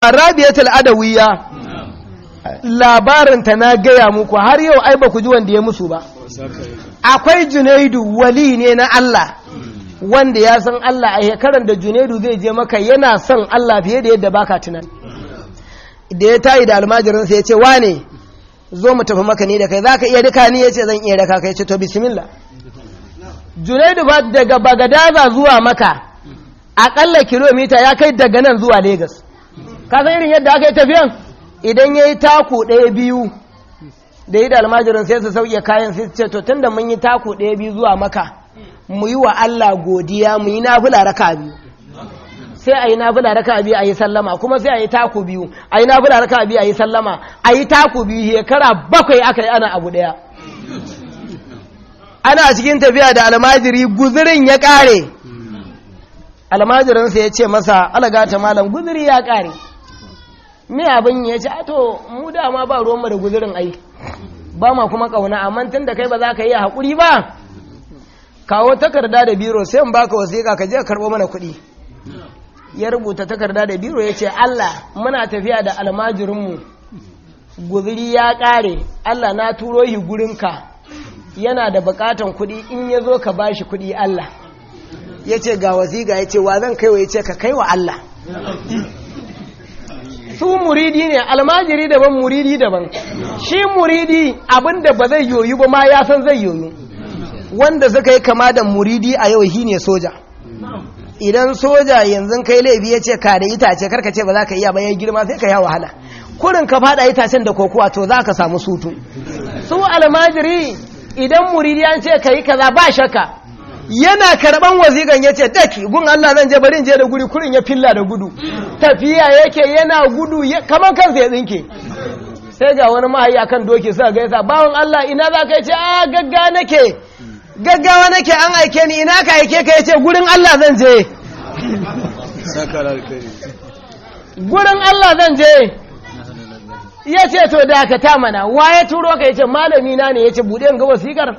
arabiyatul adawiyya labarinta na gaya muku har yau ai ba ku ji wanda ya musu ba. Akwai Junaidu wali ne na Allah wanda ya san Allah a shekaran da Junaidu zai je maka yana son Allah fiye da yadda baka tunan. Da ya tayi da almajirinsa ya ce wane zo mu tafi maka ni da kai za ka iya rika ni ya ce zan iya raka kai ce to bismillah. Junaidu ba daga Bagadaza zuwa maka aƙalla kilomita ya kai daga nan zuwa Legas. Ka san irin yadda aka yi tafiyan idan ya yi taku ɗaya biyu da yi da almajirin sai su sauke kayan sai ce to tun da mun yi taku ɗaya biyu zuwa maka mu yi wa Allah godiya mu yi nafila raka biyu sai a yi nafila raka biyu a yi sallama kuma sai a yi taku biyu a yi nafila raka biyu a yi sallama a yi taku biyu shekara 7 aka yi ana abu ɗaya. Ana cikin tafiya da almajiri guzurin ya ƙare almajirinsa ya ce masa alagata malam guzuri ya ƙare me abin ya ce to mu dama ba ruwanmu da guzurin ai ba ma kuma kauna amma tun da kai ba za ka yi haƙuri ba kawo takarda da biro sai in baka wasiƙa ka je ka karɓo mana kuɗi. Ya rubuta takarda da biro ya ce Allah muna tafiya da almajirinmu guzuri ya ƙare Allah na turo shi gurinka yana da buƙatan kuɗi in ya zo ka ba shi kuɗi Allah. Ya ce ga wasiƙa ya ce wa zan kaiwa ya ce ka kai wa Allah. Su muridi ne almajiri daban muridi daban. Shi muridi abinda ba zai yoyu ba ma ya san zai yoyu. Wanda suka yi kama da muridi a yau shi ne soja. Idan soja yanzu kai laifi ya ce ka da itace karka ce ba za ka iya ba ya girma sai ka yi wahala. Kurin ka fada itacen da kokowa to za ka samu sutu. Su almajiri idan muridi an ce ka yi kaza ba shakka. Yana karban wazigan ya ce daki gun Allah zan je barin je da guri kurin ya filla da gudu tafiya yake yana gudu kamar kansa ya tsinke sai ga wani mahayi akan doki suka gaisa bawon Allah ina za ka ce gaggawa nake an aike ni ina ka aike ka yace gurin Allah zan je gurin Allah zan je yace to da ka ta mana waye turo ka yace malami na ne yace bude ga wasikar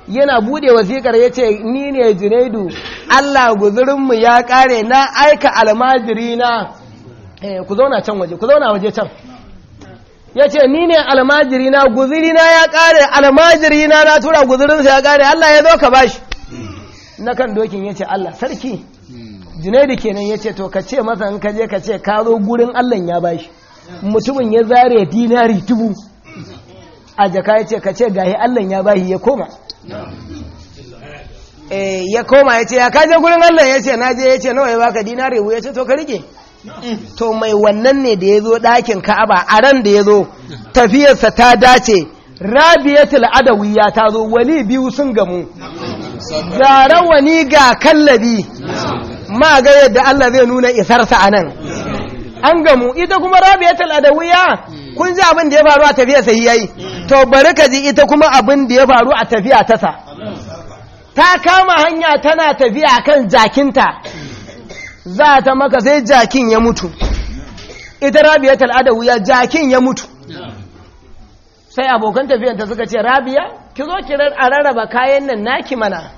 yana bude wasikar ya ce ni ne Junaidu Allah guzurinmu ya kare na aika almajiri na ku zauna can waje ku zauna waje can ya ce ni ne almajiri na guzuri na ya kare almajiri na tura guzurinsa ya kare Allah ya zo ka bashi na kan dokin ya ce Allah sarki Junaidu kenan ya ce to ka ce masa in ka je ka ce ka zo gurin Allah ya bashi mutumin ya zare dinari 1000 a jaka ya ce ka ce gahi Allah ya bashi ya koma ya koma ya ce ya kaje gurin Allah ya ce naje ya ce nawa ya baka dinari ya ce to ka rike to mai wannan ne da ya zo ɗakin Ka'aba a ran da ya zo tafiyarsa ta dace Rabiyatul Adawiyya ta zo wali biyu sun gamu ga rawani ga kallabi ma ga yadda Allah zai nuna isarsa a nan an gamu ita kuma Rabiyatul Adawiyya kun ji abin da ya faru a tafiyarsa yayi to bari ka ji ita kuma abin da ya faru a tafiya ta sa ta kama hanya tana tafiya kan jakinta za ta maka sai jakin ya mutu ita Rabiyatul Adawiyya jakin ya mutu sai abokan tafiyanta suka ce Rabiya ki zo ki rarraba kayan nan naki mana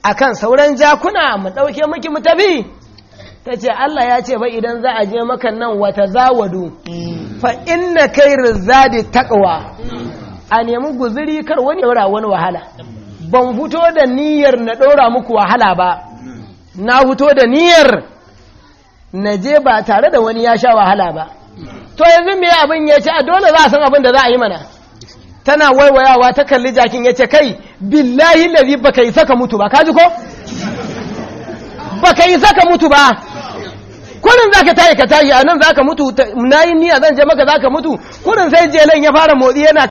akan sauran jakuna mu dauke miki mu tafi tace Allah ya ce ba idan za a je maka nan wata zawadu fa inna khairaz zadi taqwa a nemi guzuri kar wani yaura wani wahala ban fito da niyyar na dora muku wahala ba na fito da niyyar na je ba tare da wani ya sha wahala ba to yanzu me abin ya ce a dole za a san abin da za a yi mana tana waiwayawa ta kalli jakin ya ce kai billahi lazi baka yi saka mutu ba kaji ko baka yi saka mutu ba kurin zaka tayi ka tayi a nan zaka mutu nayi niyya zan je maka zaka mutu kurin sai jelan ya fara motsi yana